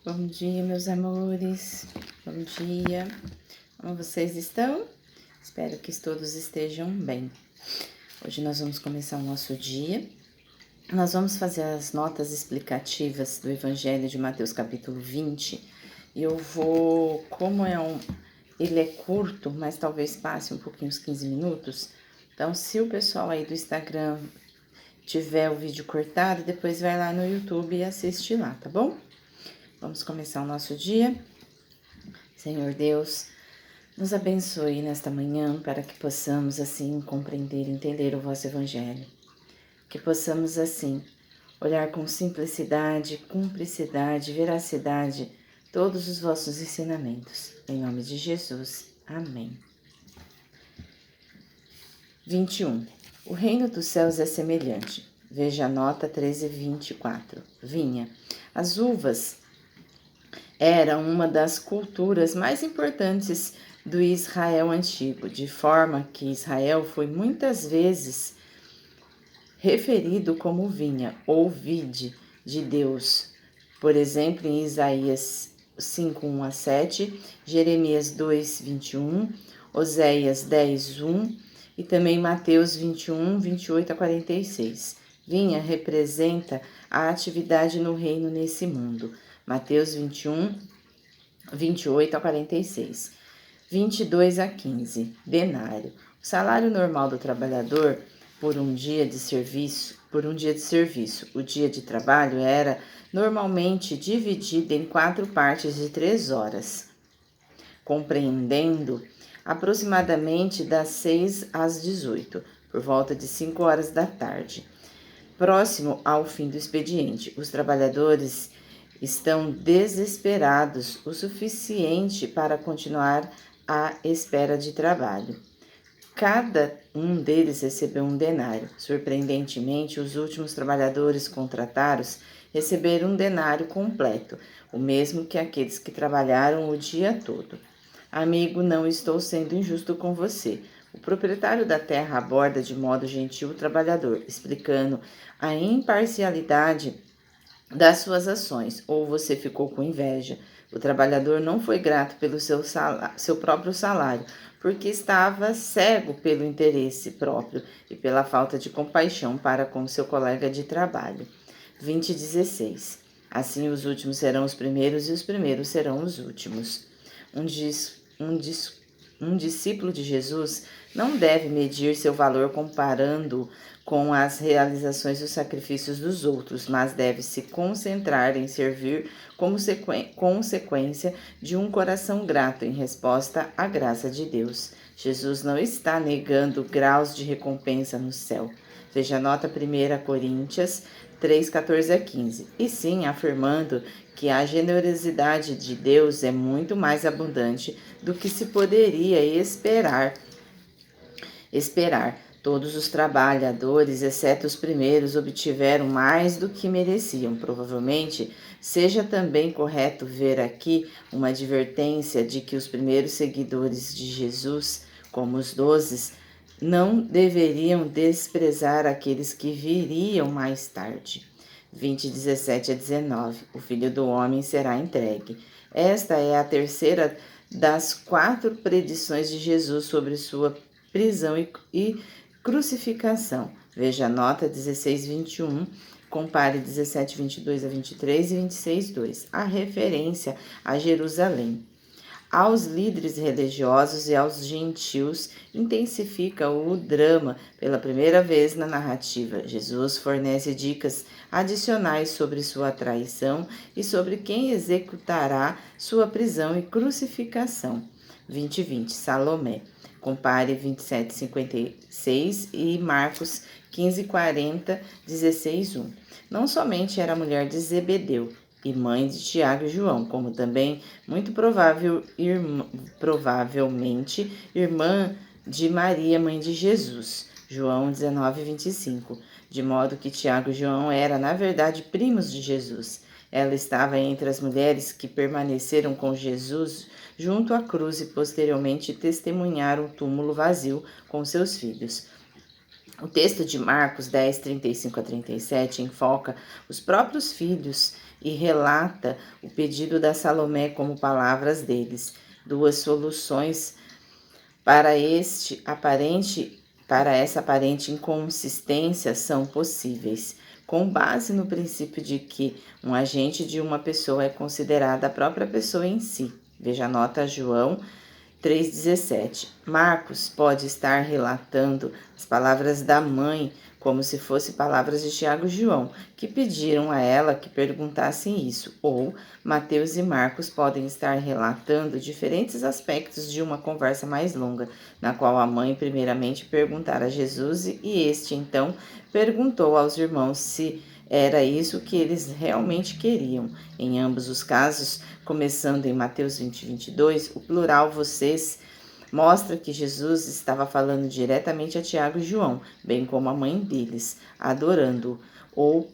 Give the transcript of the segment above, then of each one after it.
Bom dia, meus amores. Bom dia. Como vocês estão? Espero que todos estejam bem. Hoje nós vamos começar o nosso dia. Nós vamos fazer as notas explicativas do Evangelho de Mateus capítulo 20. E eu vou, ele é curto, mas talvez passe um pouquinho, uns 15 minutos. Então, se o pessoal aí do Instagram tiver o vídeo cortado, depois vai lá no YouTube e assiste lá, tá bom? Vamos começar o nosso dia. Senhor Deus, nos abençoe nesta manhã para que possamos assim compreender e entender o vosso Evangelho. Que possamos assim olhar com simplicidade, cumplicidade, veracidade todos os vossos ensinamentos. Em nome de Jesus. Amém. 21. O reino dos céus é semelhante. Veja a nota 13:24. Vinha. As uvas era uma das culturas mais importantes do Israel antigo, de forma que Israel foi muitas vezes referido como vinha ou vide de Deus. Por exemplo, em Isaías 5:1-7, Jeremias 2:21, Oséias 10:1 e também Mateus 21:28-46. Vinha representa a atividade no reino nesse mundo. Mateus 21:28-46. 22-15. Denário. O salário normal do trabalhador por um dia de serviço. O dia de trabalho era normalmente dividido em 4 partes de 3 horas, compreendendo aproximadamente das 6 às 18, por volta de 5 horas da tarde. Próximo ao fim do expediente, os trabalhadores estão desesperados o suficiente para continuar à espera de trabalho. Cada um deles recebeu um denário. Surpreendentemente, os últimos trabalhadores contratados receberam um denário completo, o mesmo que aqueles que trabalharam o dia todo. Amigo, não estou sendo injusto com você. O proprietário da terra aborda de modo gentil o trabalhador, explicando a imparcialidade das suas ações, ou você ficou com inveja. O trabalhador não foi grato pelo seu próprio salário, porque estava cego pelo interesse próprio e pela falta de compaixão para com seu colega de trabalho. 20:16. Assim os últimos serão os primeiros e os primeiros serão os últimos. Um discípulo de Jesus não deve medir seu valor comparando com as realizações e os sacrifícios dos outros, mas deve se concentrar em servir como consequência de um coração grato em resposta à graça de Deus. Jesus não está negando graus de recompensa no céu. Veja a nota 1 Coríntios 3:14-15. E sim, afirmando que a generosidade de Deus é muito mais abundante do que se poderia esperar. Todos os trabalhadores, exceto os primeiros, obtiveram mais do que mereciam. Provavelmente, seja também correto ver aqui uma advertência de que os primeiros seguidores de Jesus, como os 12, não deveriam desprezar aqueles que viriam mais tarde. 20:17-19. O Filho do Homem será entregue. Esta é a terceira das 4 predições de Jesus sobre sua prisão e crucificação. Veja a nota 16:21, compare 17:22-23 e 26:2. A referência a Jerusalém. Aos líderes religiosos e aos gentios, intensifica o drama pela primeira vez na narrativa. Jesus fornece dicas adicionais sobre sua traição e sobre quem executará sua prisão e crucificação. 20:20. Salomé. Compare 27:56 e Marcos 15:40, 16:1. Não somente era mulher de Zebedeu e mãe de Tiago e João, como também, muito provavelmente, irmã de Maria, mãe de Jesus, João 19:25, de modo que Tiago e João eram, na verdade, primos de Jesus. Ela estava entre as mulheres que permaneceram com Jesus junto à cruz e posteriormente testemunharam o túmulo vazio com seus filhos. O texto de Marcos 10:35-37 enfoca os próprios filhos e relata o pedido da Salomé como palavras deles. Duas soluções para essa aparente inconsistência são possíveis, com base no princípio de que um agente de uma pessoa é considerada a própria pessoa em si. Veja a nota João 3,17. Marcos pode estar relatando as palavras da mãe como se fossem palavras de Tiago e João, que pediram a ela que perguntassem isso, ou Mateus e Marcos podem estar relatando diferentes aspectos de uma conversa mais longa, na qual a mãe primeiramente perguntara a Jesus e este então perguntou aos irmãos se era isso que eles realmente queriam. Em ambos os casos, começando em Mateus 20, 22, o plural vocês mostra que Jesus estava falando diretamente a Tiago e João, bem como a mãe deles, adorando ou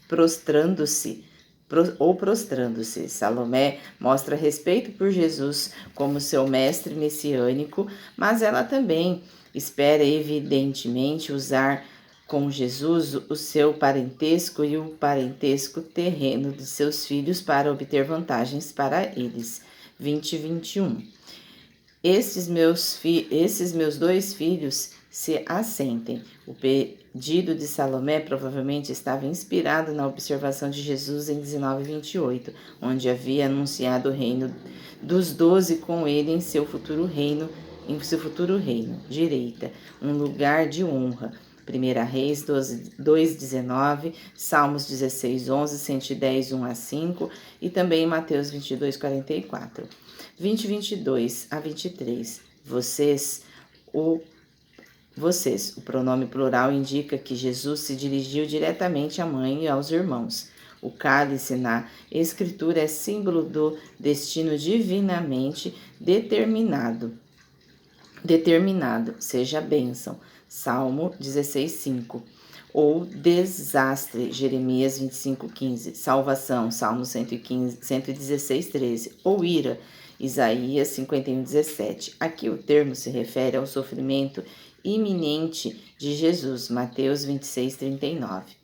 prostrando-se. Salomé mostra respeito por Jesus como seu mestre messiânico, mas ela também espera evidentemente usar com Jesus o seu parentesco e o parentesco terreno de seus filhos para obter vantagens para eles. 20 e 21. Esses meus dois filhos se assentem. O pedido de Salomé provavelmente estava inspirado na observação de Jesus em 19, 28, onde havia anunciado o reino dos 12 com ele em seu futuro reino, direita, um lugar de honra. 1 Reis 2,19, Salmos 16, 11, 110, 1 a 5 e também Mateus 22, 44. 20, 22 a 23. Vocês, o pronome plural indica que Jesus se dirigiu diretamente à mãe e aos irmãos. O cálice na Escritura é símbolo do destino divinamente determinado, seja a bênção, Salmo 16:5, ou desastre, Jeremias 25:15, salvação, Salmo 116:13, ou ira, Isaías 51:17. Aqui o termo se refere ao sofrimento iminente de Jesus, Mateus 26:39.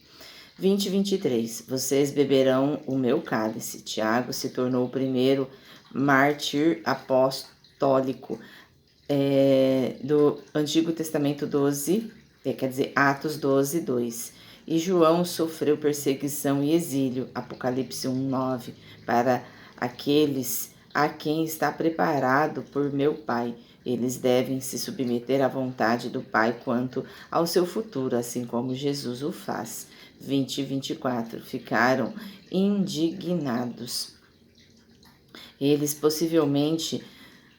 20, 23. Vocês beberão o meu cálice. Tiago se tornou o primeiro mártir apostólico do Antigo Testamento 12, Atos 12, 2. E João sofreu perseguição e exílio, Apocalipse 1, 9, para aqueles a quem está preparado por meu Pai. Eles devem se submeter à vontade do Pai quanto ao seu futuro, assim como Jesus o faz. 20 e 24. Ficaram indignados. Eles possivelmente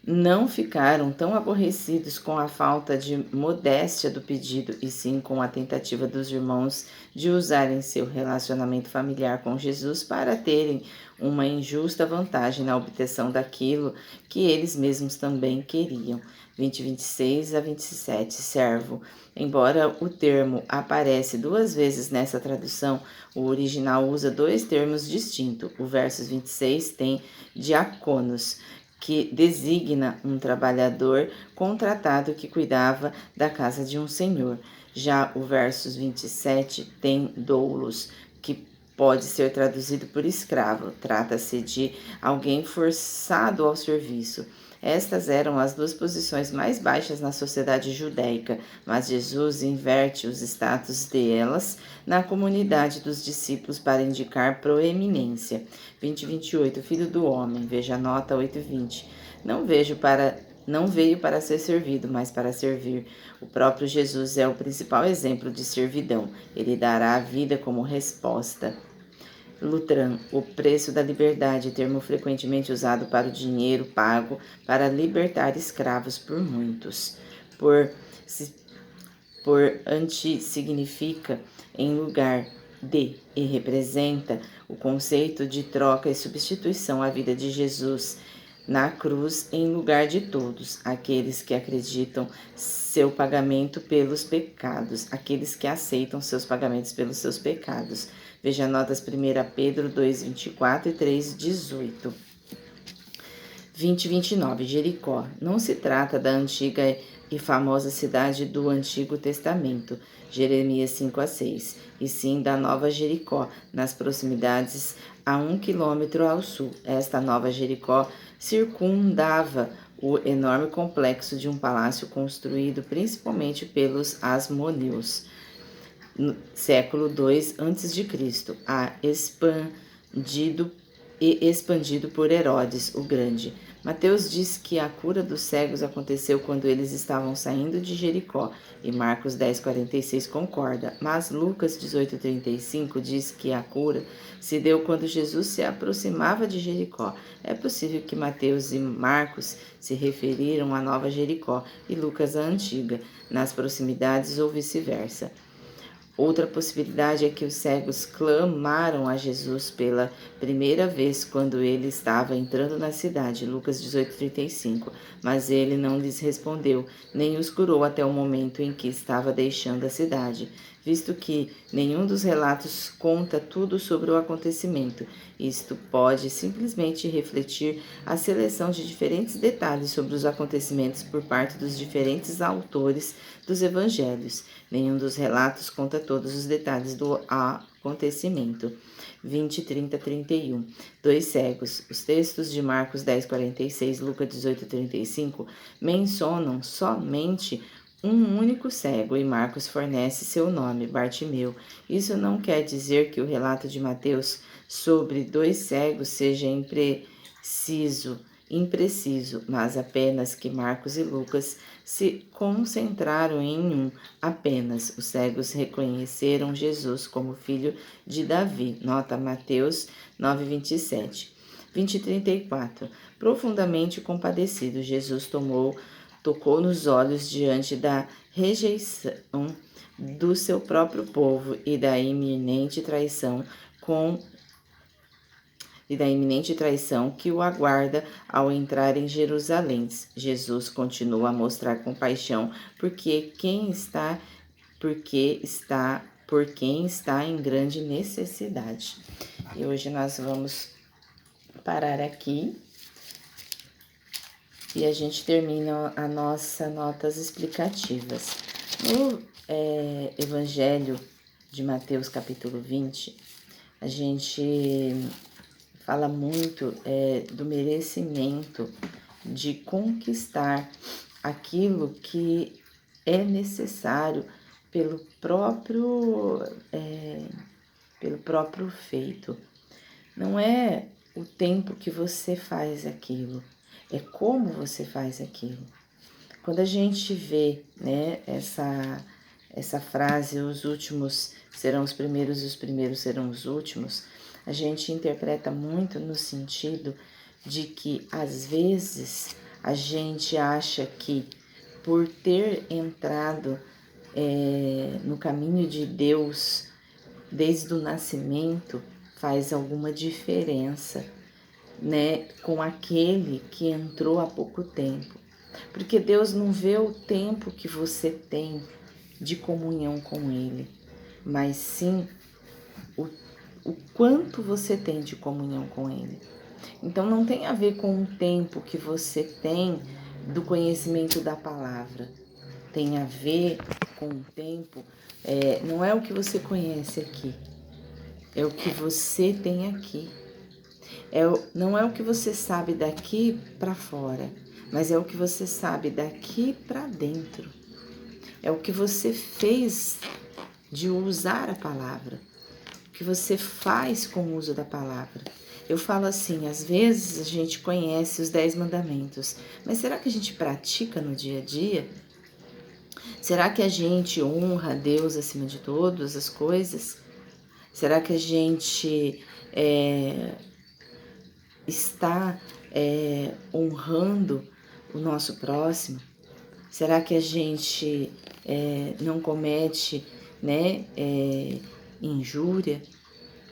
não ficaram tão aborrecidos com a falta de modéstia do pedido, e sim com a tentativa dos irmãos de usarem seu relacionamento familiar com Jesus para terem uma injusta vantagem na obtenção daquilo que eles mesmos também queriam. 20, 26 a 27, servo. Embora o termo aparece duas vezes nessa tradução, o original usa dois termos distintos. O verso 26 tem diáconos, que designa um trabalhador contratado que cuidava da casa de um senhor. Já o verso 27 tem doulos, que pode ser traduzido por escravo. Trata-se de alguém forçado ao serviço. Estas eram as duas posições mais baixas na sociedade judaica, mas Jesus inverte os status delas na comunidade dos discípulos para indicar proeminência. 20 e 28, Filho do Homem, veja a nota 8 e 20. Não veio para ser servido, mas para servir. O próprio Jesus é o principal exemplo de servidão. Ele dará a vida como resposta. Lutran, o preço da liberdade, termo frequentemente usado para o dinheiro pago para libertar escravos por muitos. Por anti significa em lugar de e representa o conceito de troca e substituição à vida de Jesus na cruz em lugar de todos, aqueles que acreditam seu pagamento pelos pecados, aqueles que aceitam seus pagamentos pelos seus pecados. Veja notas 1 Pedro 2, 24 e 3, 18. 20 e 29, Jericó. Não se trata da antiga e famosa cidade do Antigo Testamento, Jeremias 5:6, e sim da Nova Jericó, nas proximidades a 1 quilômetro ao sul. Esta Nova Jericó circundava o enorme complexo de um palácio construído principalmente pelos Asmoneus, no século II a.C., expandido por Herodes o Grande. Mateus diz que a cura dos cegos aconteceu quando eles estavam saindo de Jericó, e Marcos 10:46 concorda, mas Lucas 18:35 diz que a cura se deu quando Jesus se aproximava de Jericó. É possível que Mateus e Marcos se referiram à Nova Jericó e Lucas à antiga, nas proximidades ou vice-versa. Outra possibilidade é que os cegos clamaram a Jesus pela primeira vez quando ele estava entrando na cidade, Lucas 18:35, mas ele não lhes respondeu, nem os curou até o momento em que estava deixando a cidade, visto que nenhum dos relatos conta tudo sobre o acontecimento. Isto pode simplesmente refletir a seleção de diferentes detalhes sobre os acontecimentos por parte dos diferentes autores dos evangelhos. Nenhum dos relatos conta todos os detalhes do acontecimento. 20, 30, 31. Dois cegos. Os textos de Marcos 10:46 e Lucas 18:35 mencionam somente um único cego e Marcos fornece seu nome, Bartimeu. Isso não quer dizer que o relato de Mateus sobre dois cegos seja impreciso, mas apenas que Marcos e Lucas se concentraram em um apenas. Os cegos reconheceram Jesus como filho de Davi. Nota Mateus 9:27. 20:34. Profundamente compadecido, Jesus tocou nos olhos diante da rejeição do seu próprio povo e da iminente traição que o aguarda ao entrar em Jerusalém. Jesus continua a mostrar compaixão por quem está em grande necessidade. E hoje nós vamos parar aqui e a gente termina a nossa notas explicativas. No Evangelho de Mateus, capítulo 20, a gente fala muito do merecimento de conquistar aquilo que é necessário pelo próprio feito. Não é o tempo que você faz aquilo, é como você faz aquilo. Quando a gente vê, né, essa frase, os últimos serão os primeiros e os primeiros serão os últimos, a gente interpreta muito no sentido de que, às vezes, a gente acha que por ter entrado no caminho de Deus desde o nascimento, faz alguma diferença, né, com aquele que entrou há pouco tempo. Porque Deus não vê o tempo que você tem de comunhão com Ele, mas sim o quanto você tem de comunhão com Ele. Então não tem a ver com o tempo que você tem do conhecimento da palavra. Tem a ver com o tempo, não é o que você conhece aqui, é o que você tem aqui. Não é o que você sabe daqui para fora, mas é o que você sabe daqui para dentro. É o que você fez de usar a palavra, o que você faz com o uso da palavra. Eu falo assim, às vezes a gente conhece os 10 mandamentos, mas será que a gente pratica no dia a dia? Será que a gente honra a Deus acima de todas as coisas? Será que a gente está honrando o nosso próximo? Será que a gente não comete, né, injúria?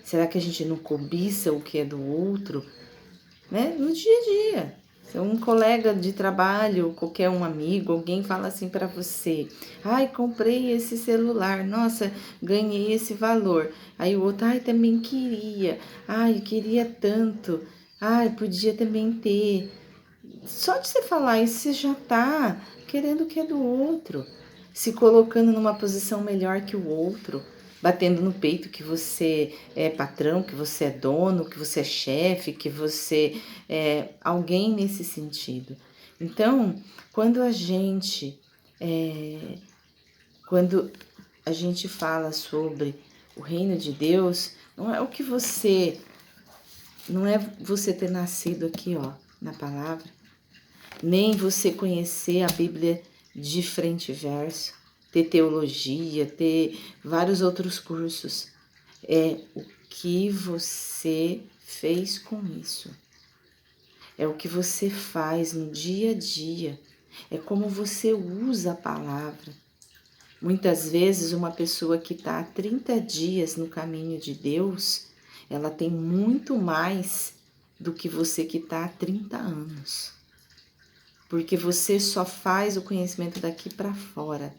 Será que a gente não cobiça o que é do outro, né? No dia a dia. Se um colega de trabalho, qualquer um amigo, alguém fala assim para você: ai, comprei esse celular, nossa, ganhei esse valor. Aí o outro: ai, também queria, ai, queria tanto, ai, podia também ter. só de você falar isso, você já está querendo o que é do outro, se colocando numa posição melhor que o outro, batendo no peito que você é patrão, que você é dono, que você é chefe, que você é alguém nesse sentido. Então, quando a gente é, quando a gente fala sobre o reino de Deus, não é o que você, não é você ter nascido aqui, ó, na palavra, nem você conhecer a Bíblia de frente e verso, ter teologia, ter vários outros cursos. É o que você fez com isso. É o que você faz no dia a dia. É como você usa a palavra. Muitas vezes, uma pessoa que está há 30 dias no caminho de Deus, ela tem muito mais do que você que está há 30 anos. Porque você só faz o conhecimento daqui para fora.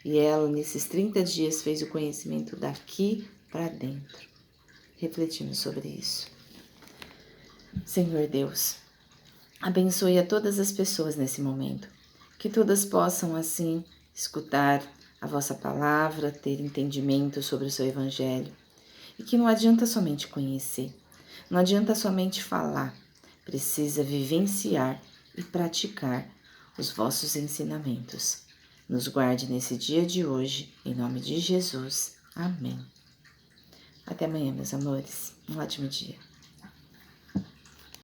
E ela, nesses 30 dias, fez o conhecimento daqui para dentro. Refletindo sobre isso. Senhor Deus, abençoe a todas as pessoas nesse momento. Que todas possam, assim, escutar a vossa palavra, ter entendimento sobre o seu evangelho. E que não adianta somente conhecer, não adianta somente falar, precisa vivenciar e praticar os vossos ensinamentos. Nos guarde nesse dia de hoje, em nome de Jesus. Amém. Até amanhã, meus amores. Um ótimo dia.